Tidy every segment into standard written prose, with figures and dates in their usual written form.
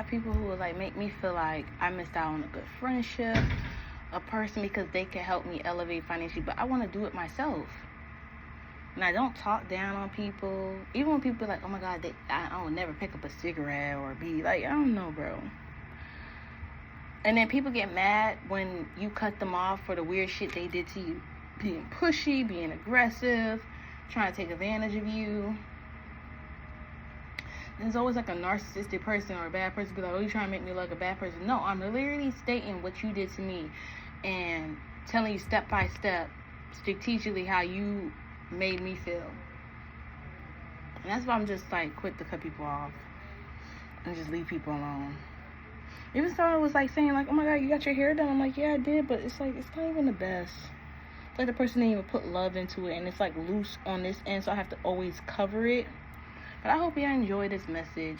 People who would like make me feel like I missed out on a good friendship, a person because they can help me elevate financially, but I want to do it myself. And I don't talk down on people, even when people be like, oh my god, I would never pick up a cigarette or be like, I don't know, bro. And then people get mad when you cut them off for the weird shit they did to you, being pushy, being aggressive, trying to take advantage of you. There's always like a narcissistic person or a bad person be like, oh, you trying to make me look like a bad person. No, I'm literally stating what you did to me and telling you step by step, strategically, how you made me feel. And that's why I'm just like quick to cut people off and just leave people alone. Even someone was like saying like, oh my god, you got your hair done. I'm like, yeah, I did, but it's like, it's not even the best. It's like the person didn't even put love into it, and it's like loose on this end, so I have to always cover it. But I hope you enjoy this message.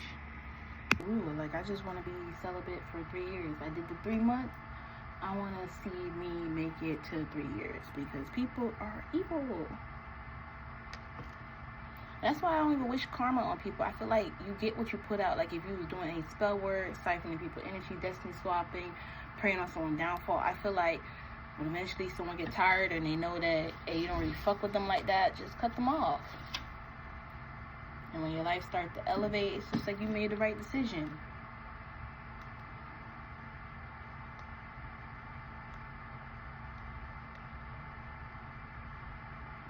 Ooh, like I just want to be celibate for 3 years. I did the 3 months. I want to see me make it to 3 years because people are evil. That's why I don't even wish karma on people. I feel like you get what you put out. Like if you was doing a spell word, siphoning people energy, destiny swapping, praying on someone's downfall, I feel like when eventually someone get tired and they know that, hey, you don't really fuck with them like that, just cut them off. And when your life starts to elevate, it's just like you made the right decision.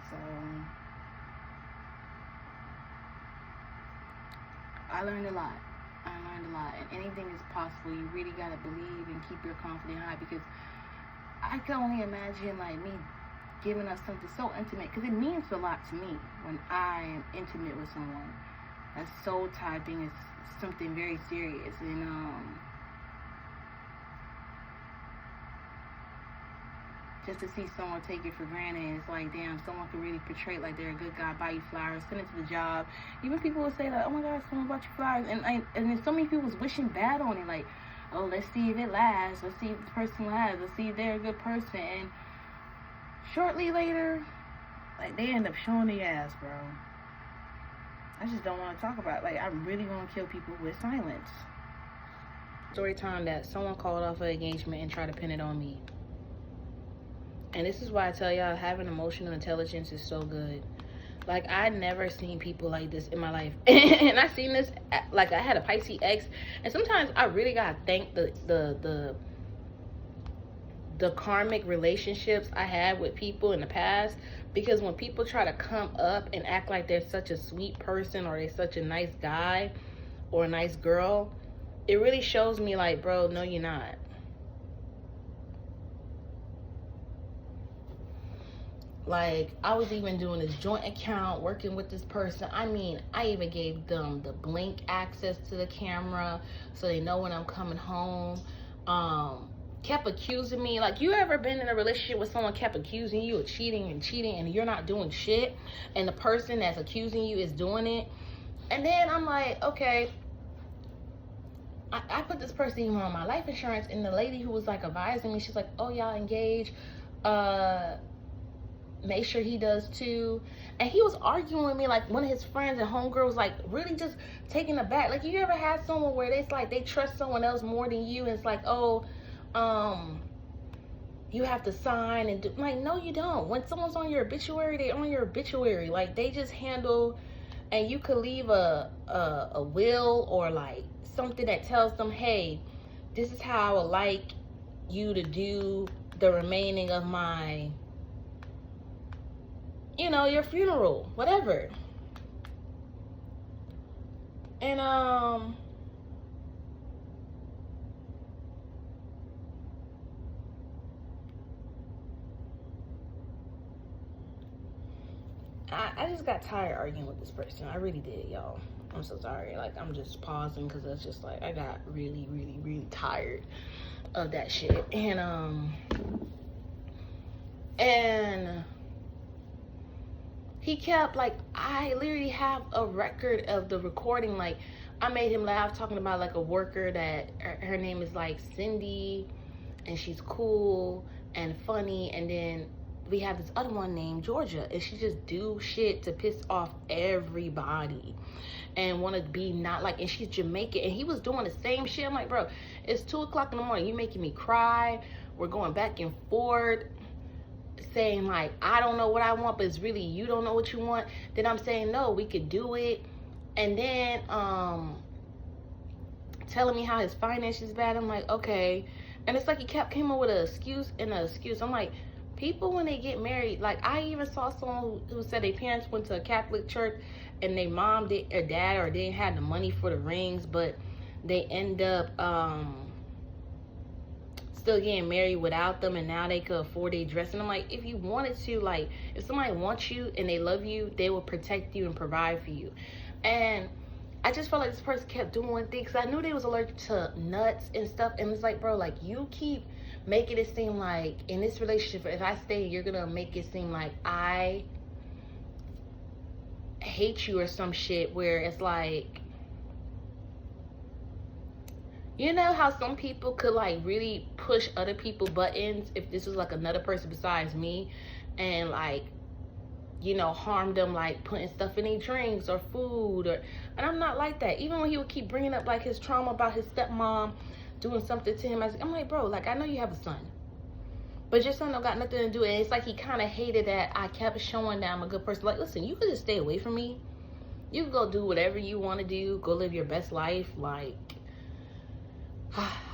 So, I learned a lot. And anything is possible. You really got to believe and keep your confidence high, because I can only imagine like me giving us something so intimate, because it means a lot to me when I am intimate with someone. That's soul tie thing is something very serious, and just to see someone take it for granted, it's like, damn, someone could really portray like they're a good guy, buy you flowers, send it to the job. Even people will say like, oh my god, someone bought you flowers, and then so many people was wishing bad on it, like, oh, let's see if it lasts, let's see if this person lasts, let's see if they're a good person, and shortly later, like, they end up showing their ass, bro. I just don't want to talk about it. Like, I really want to kill people with silence. Story time that someone called off an engagement and tried to pin it on me. And this is why I tell y'all, having emotional intelligence is so good. Like, I never seen people like this in my life. And I seen this, like, I had a Pisces ex, and sometimes I really gotta thank the karmic relationships I had with people in the past, because when people try to come up and act like they're such a sweet person or they're such a nice guy or a nice girl, it really shows me like, bro, no, you're not. Like, I was even doing this joint account, working with this person. I mean, I even gave them the blink access to the camera so they know when I'm coming home. Kept accusing me. Like, you ever been in a relationship with someone kept accusing you of cheating and you're not doing shit, and the person that's accusing you is doing it? And then I'm like, okay, I put this person even on my life insurance, and the lady who was like advising me, she's like, oh, y'all engaged, make sure he does too. And he was arguing with me like one of his friends, and homegirl was like really just taking aback. Like, you ever had someone where it's like they trust someone else more than you, and it's like, oh, you have to sign and do, like, no, you don't. When someone's on your obituary, they're on your obituary. Like, they just handle, and you could leave a will or like something that tells them, hey, this is how I would like you to do the remaining of my, you know, your funeral, whatever. And I just got tired arguing with this person. I really did, y'all. I'm so sorry. Like, I'm just pausing because it's just like I got really, really, really tired of that shit. And he kept, like, I literally have a record of the recording. Like, I made him laugh talking about like a worker that her name is like Cindy, and she's cool and funny, and then we have this other one named Georgia, and she just do shit to piss off everybody and want to be not like, and she's Jamaican, and he was doing the same shit. I'm like, bro, it's 2 o'clock in the morning, you making me cry, we're going back and forth, saying like, I don't know what I want, but it's really you don't know what you want. Then I'm saying, no, we could do it. And then telling me how his finances bad. I'm like, okay. And it's like he came up with an excuse and an excuse. I'm like, people when they get married, like I even saw someone who said their parents went to a Catholic church and their mom did, or dad, or they didn't have the money for the rings, but they end up still getting married without them, and now they could afford their dress. And I'm like, if you wanted to, like, if somebody wants you and they love you, they will protect you and provide for you. And I just felt like this person kept doing things. I knew they was allergic to nuts and stuff, and it's like, bro, like, you keep making it seem like in this relationship, if I stay, you're gonna make it seem like I hate you or some shit, where it's like, you know how some people could like really push other people buttons if this was like another person besides me, and like, you know, harm them, like putting stuff in their drinks or food, or, and I'm not like that. Even when he would keep bringing up like his trauma about his stepmom doing something to him, I'm like, bro, like, I know you have a son, but your son don't got nothing to do. And it's like he kind of hated that I kept showing that I'm a good person. Like, listen, you could just stay away from me. You can go do whatever you want to do. Go live your best life. Like,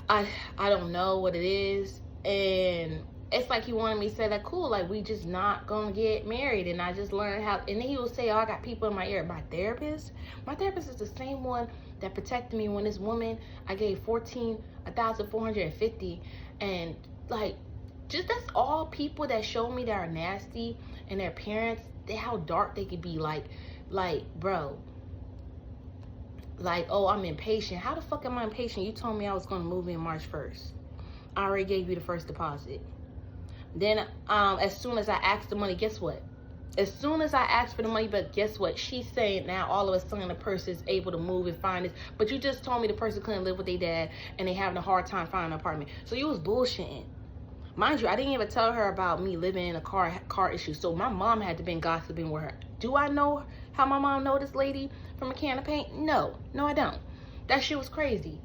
I don't know what it is. And it's like he wanted me to say that, cool, like, we just not gonna get married. And I just learned how, and then he will say, oh, I got people in my ear. My therapist is the same one that protected me when this woman, I gave $14,450, and like, just, that's all people that show me that are nasty, and their parents, how dark they could be. Like, bro, like, oh, I'm impatient. How the fuck am I impatient? You told me I was gonna move in March 1st. I already gave you the first deposit. Then as soon as I asked the money, guess what? As soon as I asked for the money, but guess what? She's saying now all of a sudden the person is able to move and find this. But you just told me the person couldn't live with their dad and they having a hard time finding an apartment. So you was bullshitting. Mind you, I didn't even tell her about me living in a car issue. So my mom had to been gossiping with her. Do I know how my mom know this lady from a can of paint? No, I don't. That shit was crazy.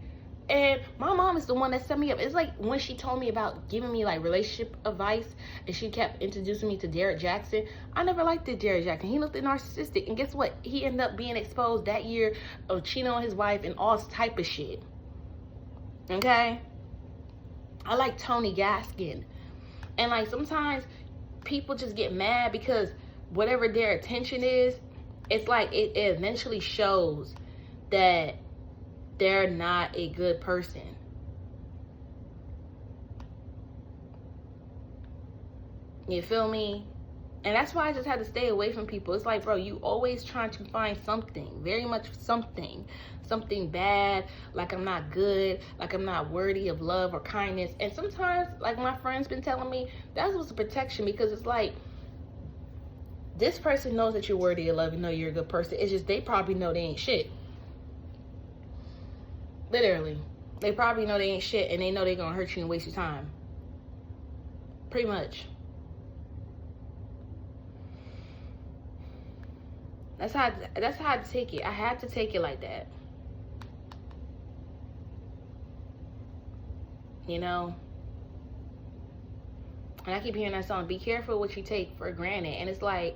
And my mom is the one that set me up. It's like when she told me about giving me like relationship advice, and she kept introducing me to Derek Jackson. I never liked this Derek Jackson. He looked narcissistic, and guess what? He ended up being exposed that year of cheating on his wife and all type of shit. Okay? I like Tony Gaskin. And like, sometimes people just get mad because whatever their attention is, it's like it eventually shows that they're not a good person. You feel me? And that's why I just had to stay away from people. It's like, bro, you always trying to find something, very much something bad, like I'm not good, like I'm not worthy of love or kindness. And sometimes, like my friends been telling me, that was a protection, because it's like, this person knows that you're worthy of love and know you're a good person. It's just they probably know they ain't shit. Literally. They probably know they ain't shit, and they know they're gonna hurt you and waste your time. Pretty much. That's how I take it. I had to take it like that. You know? And I keep hearing that song, be careful what you take for granted. And it's like,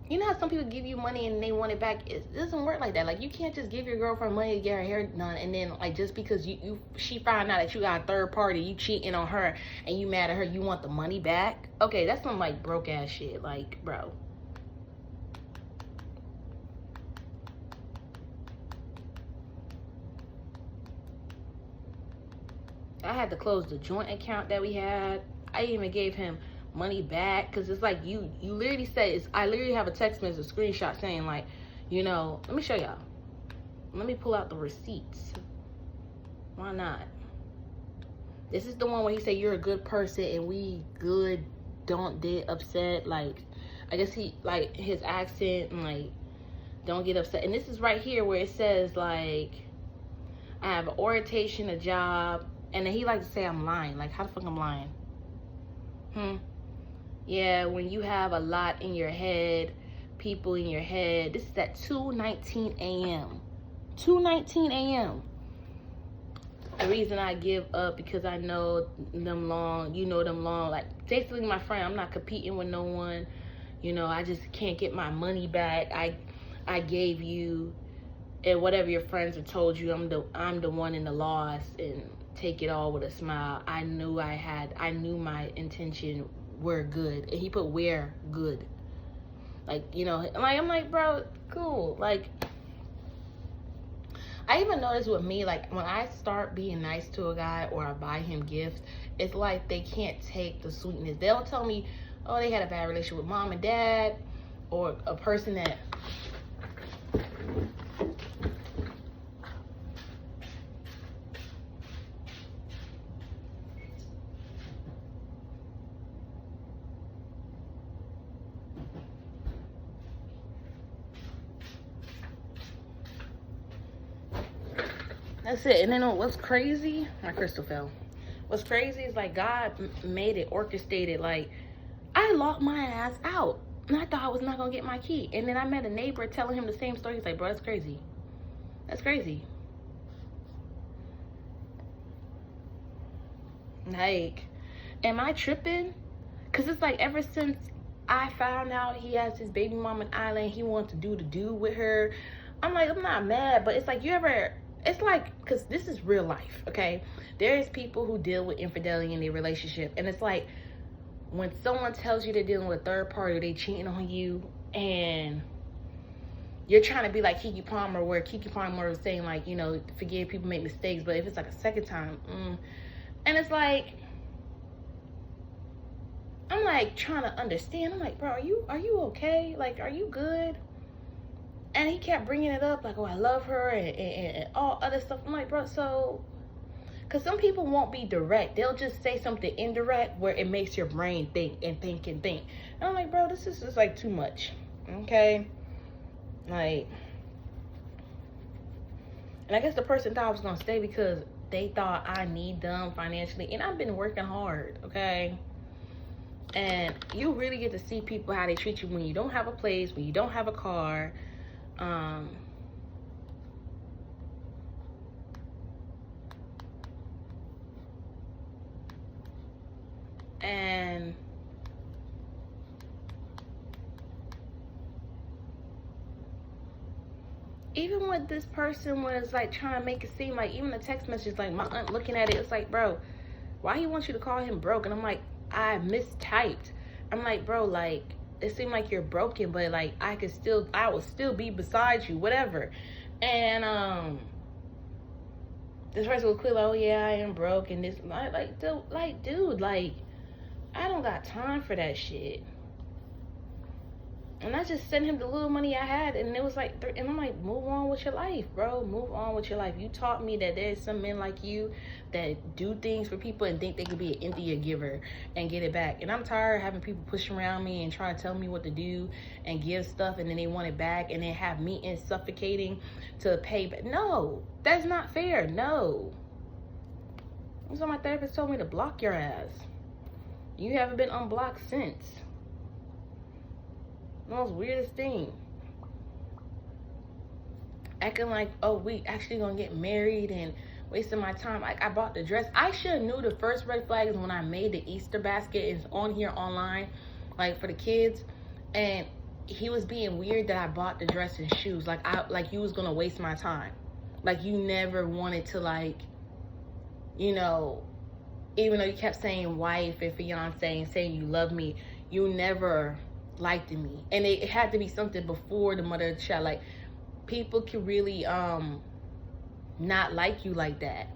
you know how some people give you money and they want it back? It doesn't work like that. Like, you can't just give your girlfriend money to get her hair done, and then like, just because she found out that you got a third party, you cheating on her, and you mad at her, you want the money back? Okay, that's some like broke ass shit. Like, bro. I had to close the joint account that we had. I even gave him money back, because it's like, you literally said, I literally have a text message, a screenshot saying like, you know, let me show y'all. Let me pull out the receipts. Why not? This is the one where he said, you're a good person and we good, don't get upset. Like, I guess he, like, his accent, and like, don't get upset. And this is right here where it says like, I have an orientation, a job, and then he likes to say I'm lying. Like, how the fuck I'm lying? Yeah, when you have a lot in your head, people in your head. This is at 2:19 a.m. 2:19 a.m. The reason I give up because I know them long. You know them long. Like, basically, my friend, I'm not competing with no one. You know, I just can't get my money back. I gave you, and whatever your friends have told you, I'm the one in the loss, and take it all with a smile. I knew my intention were good, and he put where good. Like, you know, like, I'm like, bro, cool. Like, I even notice with me, like, when I start being nice to a guy or I buy him gifts, it's like they can't take the sweetness. They'll tell me, oh, they had a bad relationship with mom and dad, or a person that that's it. And then what's crazy? My crystal fell. What's crazy is, like, God made it orchestrated. Like, I locked my ass out, and I thought I was not gonna get my key. And then I met a neighbor telling him the same story. He's like, bro, that's crazy. That's crazy. Like, am I tripping? Because it's like, ever since I found out he has his baby mama in Ireland, he wants to do with her. I'm like, I'm not mad, but it's like, it's like, because this is real life, okay? There's people who deal with infidelity in their relationship, and it's like, when someone tells you they're dealing with a third party, they cheating on you, and you're trying to be like Keke Palmer, where Keke Palmer was saying, like, you know, forgive people, make mistakes, but if it's like a second time, and it's like, I'm like trying to understand. I'm like, bro, are you okay? Like, are you good? And he kept bringing it up, like, oh, I love her, and all other stuff. I'm like, bro, so, because some people won't be direct. They'll just say something indirect where it makes your brain think and think and think. And I'm like, bro, this is just, like, too much, okay? Like, and I guess the person thought I was going to stay because they thought I need them financially. And I've been working hard, okay? And you really get to see people, how they treat you when you don't have a place, when you don't have a car. And even with this person was like trying to make it seem like, even the text message, like my aunt looking at it, it's like, bro, why he wants you to call him broke? And I'm like, I mistyped. I'm like, bro, like, it seemed like you're broken, but like I will still be beside you, whatever. And this person was clear, like, oh yeah, I am broke, and this, like, dude, like, I don't got time for that shit. And I just sent him the little money I had, and it was like, and I'm like, move on with your life, bro. Move on with your life. You taught me that there's some men like you that do things for people and think they could be an India giver and get it back. And I'm tired of having people push around me and try to tell me what to do and give stuff, and then they want it back, and then have me in suffocating to pay back. No, that's not fair. No. That's what my therapist told me, to block your ass. You haven't been unblocked since. The most weirdest thing. Acting like, oh, we actually gonna get married and wasting my time. Like, I bought the dress. I should have knew the first red flag is when I made the Easter basket. It's on here online, like, for the kids. And he was being weird that I bought the dress and shoes. Like you was gonna waste my time. Like, you never wanted to, like, you know, even though you kept saying wife and fiance and saying you love me, you never liked me. And it had to be something before the mother of the child. Like, people can really not like you like that.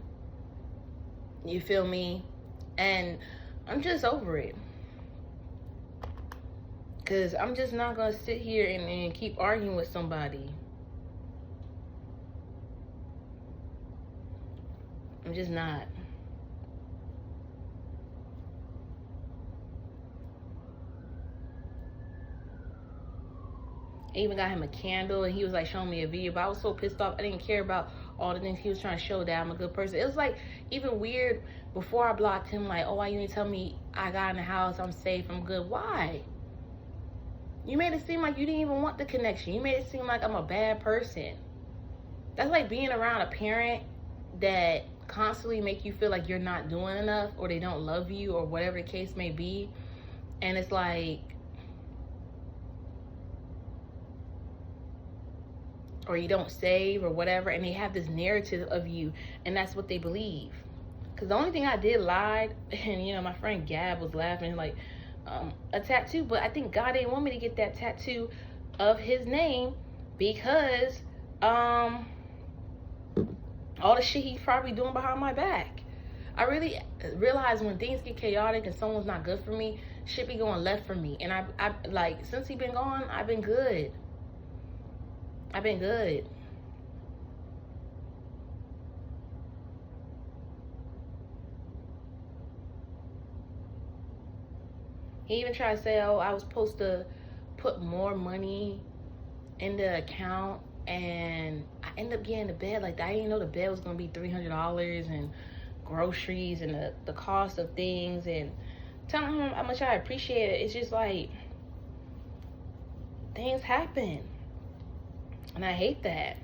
You feel me? And I'm just over it, because I'm just not gonna sit here and keep arguing with somebody. I'm just not. I even got him a candle, and he was like showing me a video, but I was so pissed off. I didn't care about all the things he was trying to show that I'm a good person. It was like even weird before I blocked him, like, oh, why you didn't tell me I got in the house, I'm safe, I'm good? Why? You made it seem like you didn't even want the connection. You made it seem like I'm a bad person. That's like being around a parent that constantly make you feel like you're not doing enough, or they don't love you, or whatever the case may be. And it's like, or you don't save or whatever, and they have this narrative of you, and that's what they believe. Because the only thing I did lied, and you know, my friend Gab was laughing, like, a tattoo, but I think God didn't want me to get that tattoo of his name because all the shit he's probably doing behind my back. I really realize when things get chaotic and someone's not good for me, shit be going left for me. And I like, since he been gone, I've been good. I've been good. He even tried to say, oh, I was supposed to put more money in the account, and I ended up getting the bed. Like, I didn't know the bed was going to be $300 and groceries and the cost of things, and telling him how much I appreciate it. It's just like, things happen. And I hate that.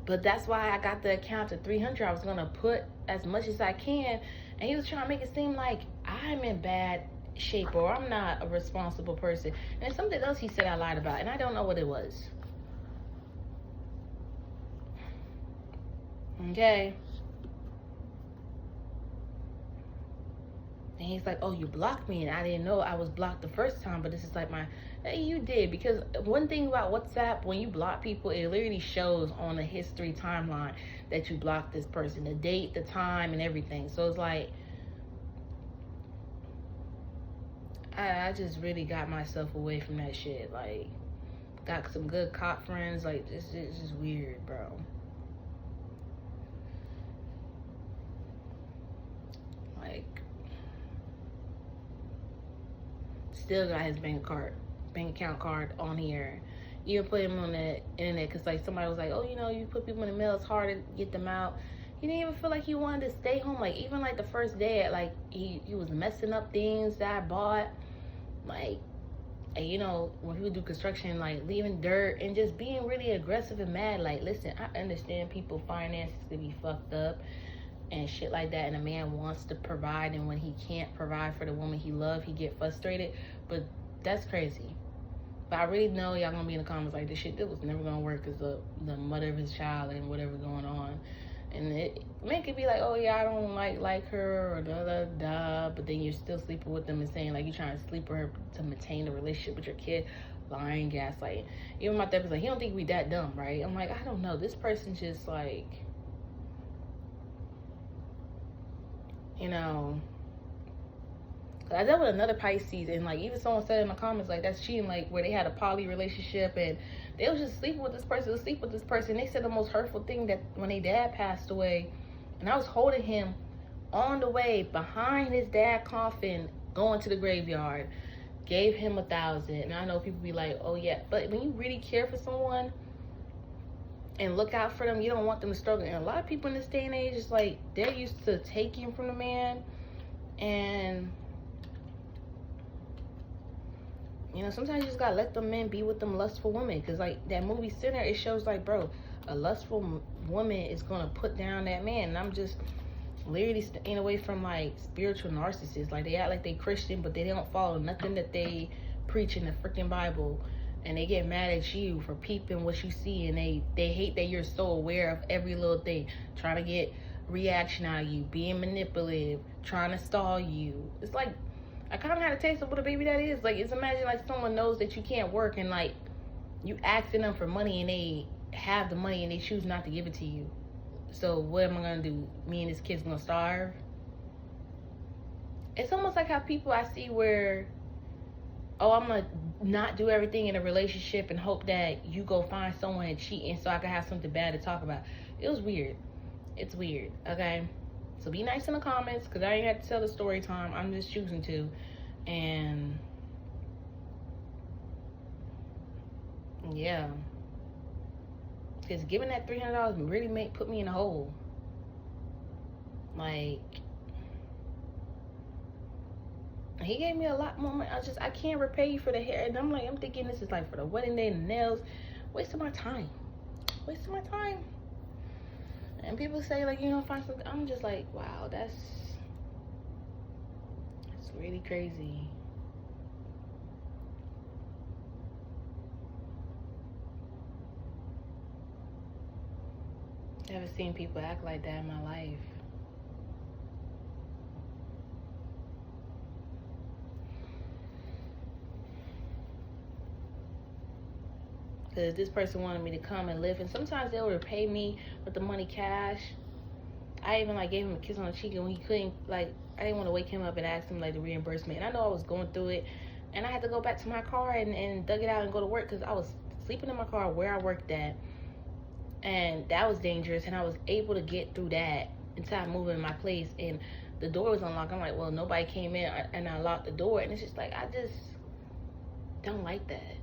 But that's why I got the account to $300. I was going to put as much as I can. And he was trying to make it seem like I'm in bad shape or I'm not a responsible person. And something else he said I lied about, and I don't know what it was. Okay. And he's like, oh, you blocked me, and I didn't know I was blocked the first time, but this is like my, hey, you did. Because one thing about WhatsApp, when you block people, it literally shows on the history timeline that you blocked this person, the date, the time, and everything. So it's like, I just really got myself away from that shit. Like, got some good cop friends. Like, it's just weird, bro. Like, still got his bank account card on here. Even put him on the internet, because like somebody was like, oh, you know, you put people in the mail, it's hard to get them out. He didn't even feel like he wanted to stay home. Like, even like the first day, like he was messing up things that I bought, like, and you know, when people do construction, like leaving dirt and just being really aggressive and mad. Like, listen, I understand people finances can be fucked up and shit like that, and a man wants to provide, and when he can't provide for the woman he loves, he get frustrated. But that's crazy. But I really know y'all gonna be in the comments like, this shit, that was never gonna work, because the mother of his child and whatever going on. And it make it be like, oh yeah, I don't like her, or da da da, but then you're still sleeping with them and saying like you're trying to sleep with her to maintain the relationship with your kid. Lying, gaslighting. Even my therapist like, he don't think we that dumb, right? I'm like, I don't know, this person just like, you know, I dealt with another Pisces, and like even someone said in the comments like, that's cheating, like where they had a poly relationship and they was just sleeping with this person, sleep with this person. They said the most hurtful thing, that when their dad passed away, and I was holding him on the way behind his dad's coffin, going to the graveyard, gave him $1,000. And I know people be like, oh yeah, but when you really care for someone and look out for them, you don't want them to struggle. And a lot of people in this day and age, is like, they're used to taking from the man, and you know, sometimes you just gotta let them men be with them lustful women. Because like that movie Sinner, it shows like, bro, a lustful woman is gonna put down that man. And I'm just literally staying away from like spiritual narcissists. Like, they act like they Christian, but they don't follow nothing that they preach in the freaking Bible. And they get mad at you for peeping what you see, and they hate that you're so aware of every little thing, trying to get reaction out of you, being manipulative, trying to stall you. It's like, I kind of had a taste of what a baby that is. Like, it's imagine like someone knows that you can't work, and like you asking them for money, and they have the money and they choose not to give it to you. So what am I gonna do? Me and this kid's gonna starve? It's almost like how people I see where, oh, I'm gonna not do everything in a relationship and hope that you go find someone and cheat, and so I can have something bad to talk about. It was weird. It's weird, okay? So be nice in the comments, because I ain't have to tell the story time. I'm just choosing to. And yeah. Because giving that $300 really put me in a hole. Like, he gave me a lot more money. I can't repay you for the hair. And I'm thinking this is like for the wedding day, the nails. Wasting my time. Wasting my time. And people say, like, find something. I'm just like, wow, that's really crazy. Never seen people act like that in my life. Because this person wanted me to come and live, and sometimes they'll repay me with the money cash. I even like gave him a kiss on the cheek, and when he couldn't, like, I didn't want to wake him up and ask him like the reimbursement. And I know I was going through it, and I had to go back to my car and dug it out and go to work because I was sleeping in my car where I worked at, and that was dangerous. And I was able to get through that until I moved in my place, and the door was unlocked. I'm like, well, nobody came in, and I locked the door, and it's just like I just don't like that.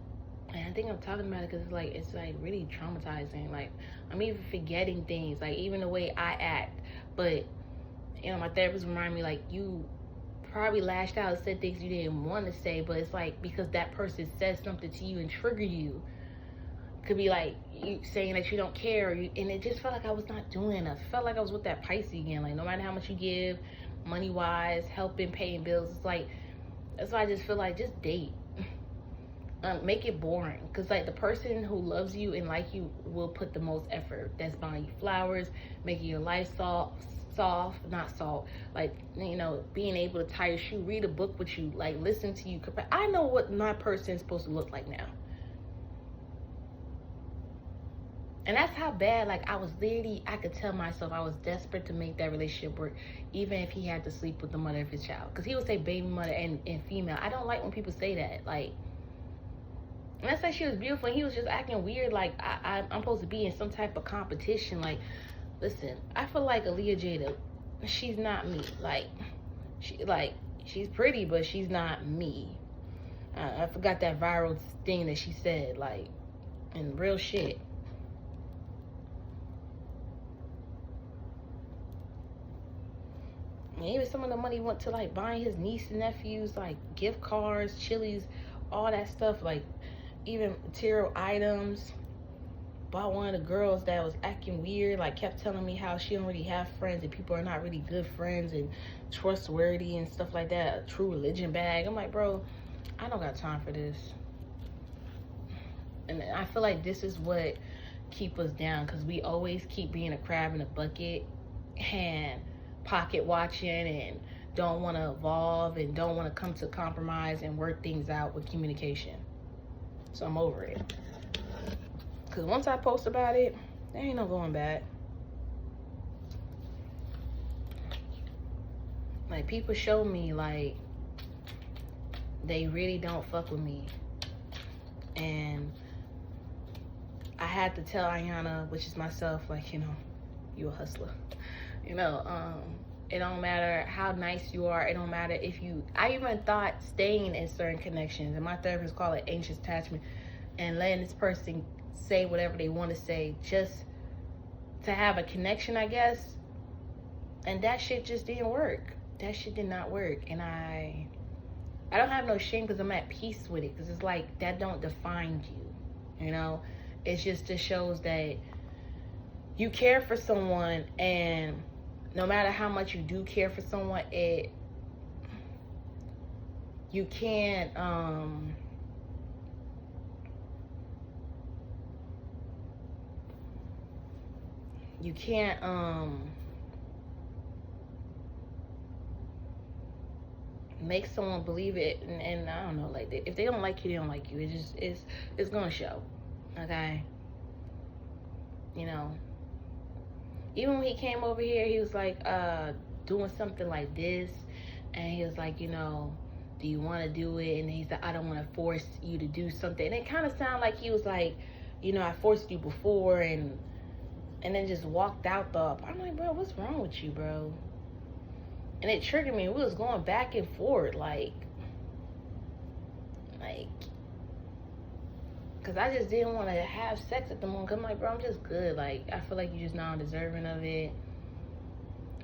And I think I'm talking about it because it's like really traumatizing. Like, I'm even forgetting things, like even the way I act. But my therapist reminded me, like, you probably lashed out and said things you didn't want to say, but it's like because that person said something to you and triggered you. Could be like you saying that you don't care, and it just felt like I was not doing enough. It felt like I was with that Pisces again. Like, no matter how much you give, money wise, helping, paying bills, it's like, that's why I just feel like just date. Make it boring, because like the person who loves you and like you will put the most effort. That's buying you flowers, making your life soft, not salt, like, being able to tie your shoe, read a book with you, like listen to you. I know what my person is supposed to look like now, and that's how bad, like, I was literally, I could tell myself I was desperate to make that relationship work, even if he had to sleep with the mother of his child, because he would say baby mother and female. I don't like when people say that. Like, and I said she was beautiful, and he was just acting weird. Like, I'm supposed to be in some type of competition. Like, listen, I feel like Aaliyah Jada, she's not me. Like, she's pretty, but she's not me. I forgot that viral thing that she said, like, and real shit. And even some of the money went to like buying his niece and nephews like gift cards, Chili's, all that stuff. Like, even material items. Bought one of the girls that was acting weird, like kept telling me how she don't really have friends and people are not really good friends and trustworthy and stuff like that. A true religion bag. I'm like, bro, I don't got time for this. And I feel like this is what keep us down, because we always keep being a crab in a bucket and pocket watching and don't want to evolve and don't want to come to compromise and work things out with communication. So I'm over it. Because once I post about it, there ain't no going back. Like, people show me, like, they really don't fuck with me. And I had to tell Ayana, which is myself, like, you a hustler. It don't matter how nice you are. It don't matter if you, I even thought staying in certain connections, and my therapist called it anxious attachment, and letting this person say whatever they want to say just to have a connection, I guess. And that shit just didn't work. That shit did not work. And I don't have no shame, because I'm at peace with it, because it's like, that don't define you. It's just, it shows that you care for someone, and no matter how much you do care for someone, you can't make someone believe it, and I don't know, like, if they don't like you, they don't like you. It just it's gonna show. Okay, even when he came over here, he was like doing something like this, and he was like, do you want to do it? And he said, I don't want to force you to do something. And it kind of sounded like he was like, I forced you before, and then just walked out the. I'm like, bro, what's wrong with you, bro? And it triggered me. We was going back and forth, like Because I just didn't want to have sex at the moment. Because I'm like, bro, I'm just good. Like, I feel like you're just not deserving of it.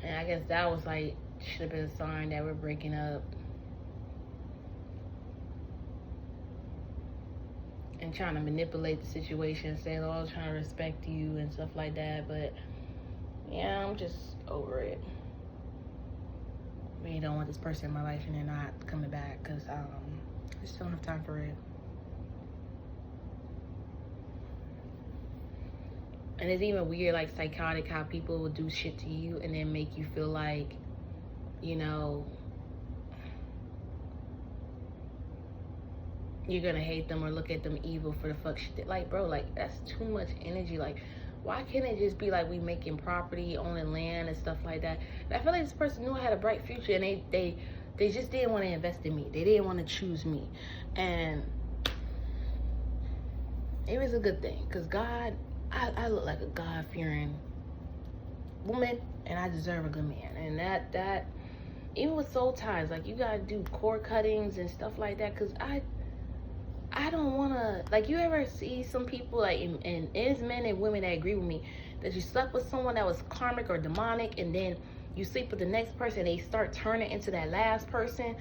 And I guess that was like, should have been a sign that we're breaking up. And trying to manipulate the situation, saying, oh, I was trying to respect you and stuff like that. But yeah, I'm just over it. I really don't want this person in my life and they're not coming back, because I just don't have time for it. And it's even weird, like psychotic, how people will do shit to you and then make you feel like, you know, you're gonna hate them or look at them evil for the fuck shit. Like, bro, like, that's too much energy. Like, why can't it just be like we making property, owning land and stuff like that? And I feel like this person knew I had a bright future, and they just didn't want to invest in me. They didn't want to choose me. And it was a good thing, because God, I look like a God-fearing woman, and I deserve a good man. And that even with soul ties, like, you gotta do cord cuttings and stuff like that, because I don't want to, like, you ever see some people, like, and it's men and women that agree with me, that you slept with someone that was karmic or demonic, and then you sleep with the next person, and they start turning into that last person.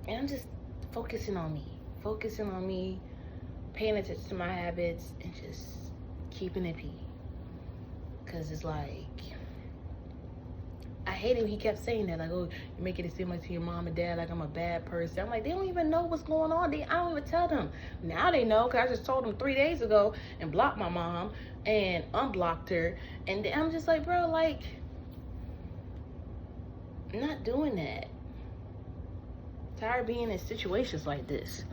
And I'm just focusing on me, paying attention to my habits, and just keeping it pee. Because it's like, I hate it when he kept saying that, like, oh, you're making it seem like to your mom and dad like I'm a bad person. I'm like, they don't even know what's going on. I don't even tell them. Now they know, because I just told them 3 days ago and blocked my mom and unblocked her. And I'm just like, bro, like, I'm not doing that. Tired of being in situations like this.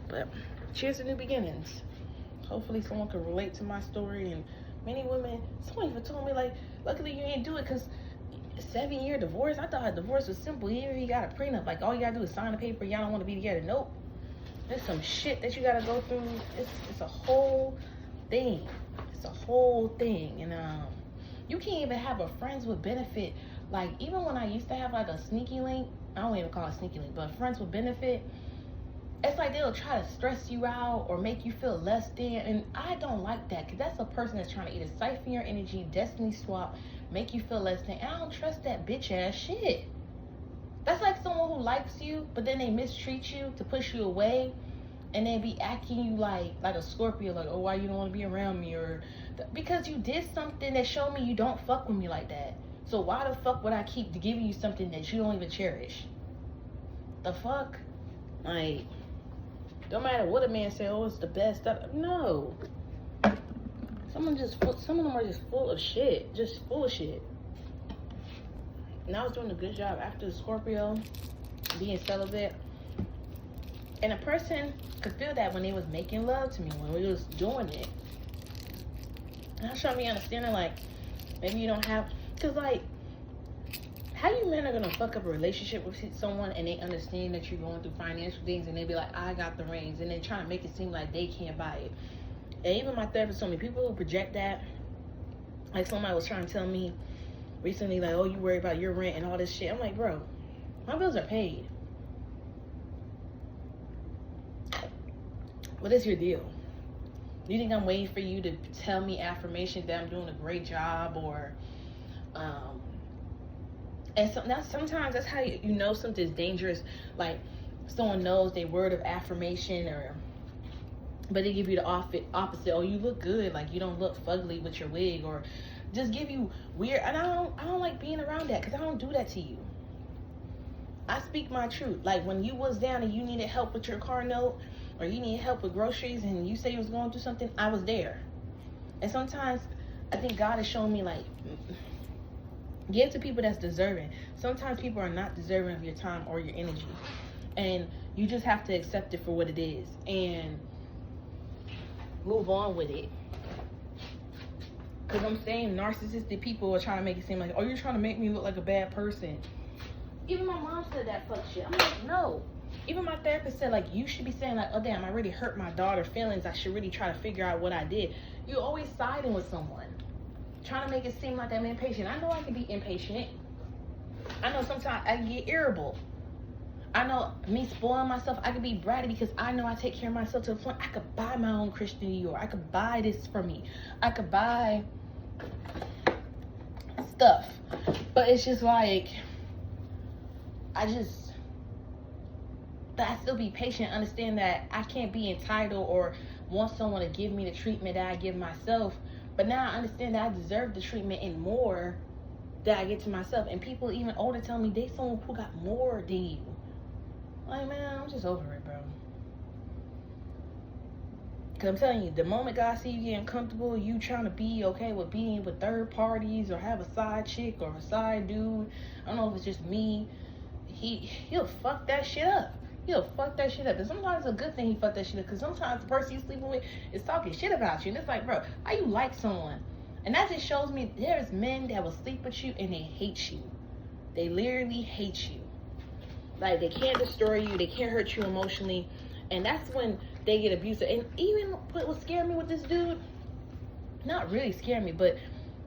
But cheers to new beginnings. Hopefully someone can relate to my story. And many women, someone even told me, like, luckily you ain't do it, because 7-year divorce, I thought a divorce was simple. Even if you got a prenup, like, all you gotta do is sign a paper, y'all don't want to be together. Nope. There's some shit that you gotta go through. It's a whole thing. It's a whole thing. And you can't even have a friends with benefit. Like, even when I used to have like a sneaky link, I don't even call it sneaky link, but friends with benefit, it's like they'll try to stress you out or make you feel less than. And I don't like that, because that's a person that's trying to either siphon your energy, destiny swap, make you feel less than. And I don't trust that bitch ass shit. That's like someone who likes you, but then they mistreat you to push you away, and they be acting you like a Scorpio, like, oh, why you don't want to be around me? Or because you did something that showed me you don't fuck with me like that. So why the fuck would I keep giving you something that you don't even cherish? The fuck? Like, don't matter what a man say, oh, it's the best. No. Some of them are just full of shit. Just full of shit. And I was doing a good job after the Scorpio, being celibate. And a person could feel that when they was making love to me, when we was doing it. And that showed me understanding, like, maybe you don't have, because, like, how you men are gonna fuck up a relationship with someone and they understand that you're going through financial things, and they be like, I got the reins, and then trying to make it seem like they can't buy it. And even my therapist told me, people who project that, like somebody was trying to tell me recently, like, oh, you worry about your rent and all this shit. I'm like, bro, my bills are paid. What is your deal? You think I'm waiting for you to tell me affirmations that I'm doing a great job, or and so now sometimes that's how you know something's dangerous. Like, someone knows their word of affirmation, but they give you the opposite. Oh, you look good. Like, you don't look fugly with your wig, or just give you weird. And I don't like being around that, because I don't do that to you. I speak my truth. Like, when you was down and you needed help with your car note, or you needed help with groceries, and you say you was going through something, I was there. And sometimes I think God is showing me, like, give to people that's deserving. Sometimes people are not deserving of your time or your energy, and you just have to accept it for what it is and move on with it. Because I'm saying narcissistic people are trying to make it seem like, oh, you're trying to make me look like a bad person. Even my mom said that fuck shit. I'm like, no. Even my therapist said, like, you should be saying, like, oh, damn, I really hurt my daughter's feelings. I should really try to figure out what I did. You're always siding with someone, trying to make it seem like I'm impatient. I know I can be impatient. I know sometimes I can get irritable. I know me spoiling myself, I could be bratty because I know I take care of myself to the point I could buy my own Christian Dior. I could buy this for me. I could buy stuff. But it's just like, but I still be patient, understand that I can't be entitled or want someone to give me the treatment that I give myself. But now I understand that I deserve the treatment and more that I get to myself. And people even older tell me they someone who got more than you. Like, man, I'm just over it, bro. Because I'm telling you, the moment God see you getting comfortable, you trying to be okay with being with third parties or have a side chick or a side dude, I don't know if it's just me, he'll fuck that shit up. He'll fuck that shit up. And sometimes it's a good thing he fucked that shit up, because sometimes the person you sleeping with is talking shit about you. And it's like, bro, how you like someone? And that just shows me there's men that will sleep with you and they hate you. They literally hate you. Like, they can't destroy you. They can't hurt you emotionally. And that's when they get abusive. And even what scared me with this dude, not really scared me, but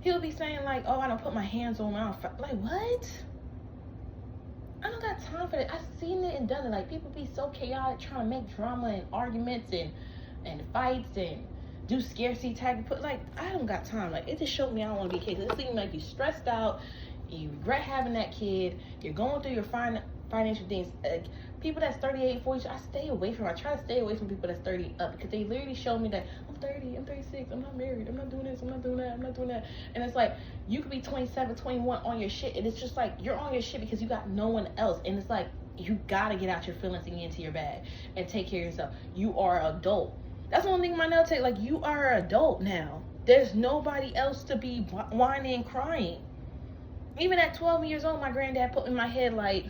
he'll be saying like, oh, I don't put my hands on my, like, what? I don't got time for that. I've seen it and done it. Like, people be so chaotic trying to make drama and arguments and fights and do scarcity tag. Like, I don't got time. Like, it just showed me I don't want to be a kid. It seems like you're stressed out. You regret having that kid. You're going through your financial things. People that's 38, 40, I stay away from. I try to stay away from people that's 30 up, because they literally show me that I'm 30, I'm 36, I'm not married, I'm not doing this, I'm not doing that, I'm not doing that. And it's like, you could be 27, 21 on your shit, and it's just like, you're on your shit because you got no one else. And it's like, you gotta get out your feelings and get into your bag and take care of yourself. You are an adult. That's one thing my nail take, like, you are an adult now. There's nobody else to be whining and crying. Even at 12 years old, my granddad put in my head, like,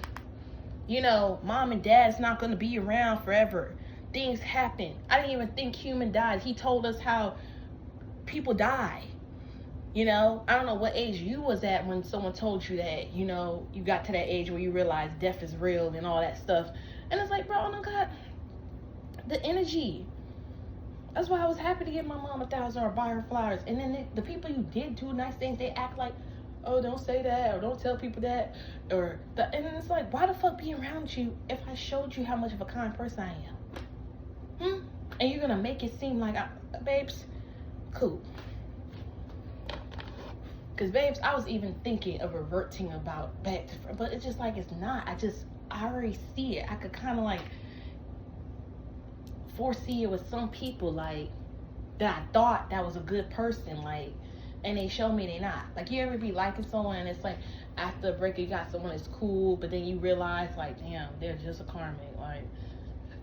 you know, mom and dad's not going to be around forever. Things happen. I didn't even think human died. He told us how people die. You know, I don't know what age you was at when someone told you that, you know, you got to that age where you realize death is real and all that stuff. And it's like, bro, I don't got the energy. That's why I was happy to give my mom $1,000 or buy her flowers. And then the people you did do nice things, they act like, oh, don't say that, or don't tell people that, and it's like, why the fuck be around you if I showed you how much of a kind person I am? And you're gonna make it seem like, babes, cool. Because, babes, I was even thinking of reverting about back to, but it's just like, it's not. I already see it. I could kind of like foresee it with some people, like, that I thought that was a good person, like, and they show me they not. Like, you ever be liking someone and it's like, after a break, you got someone that's cool, but then you realize, like, damn, they're just a karmic. Like,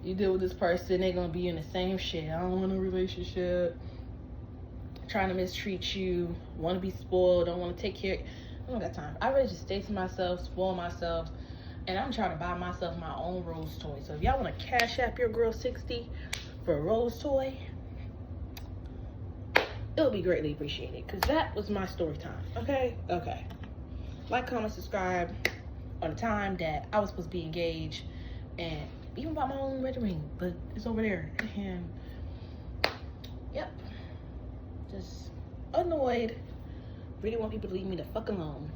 you deal with this person, they're gonna be in the same shit. I don't want a relationship. Trying to mistreat you, want to be spoiled, don't want to take care. I don't got time. I really just stay to myself, spoil myself, and I'm trying to buy myself my own Rose toy. So if y'all want to cash app your girl 60 for a Rose toy, it'll be greatly appreciated, because that was my story time. Okay? Like, comment, subscribe on the time that I was supposed to be engaged, and even bought my own red ring, but it's over there. And yep, just annoyed. Really want people to leave me the fuck alone.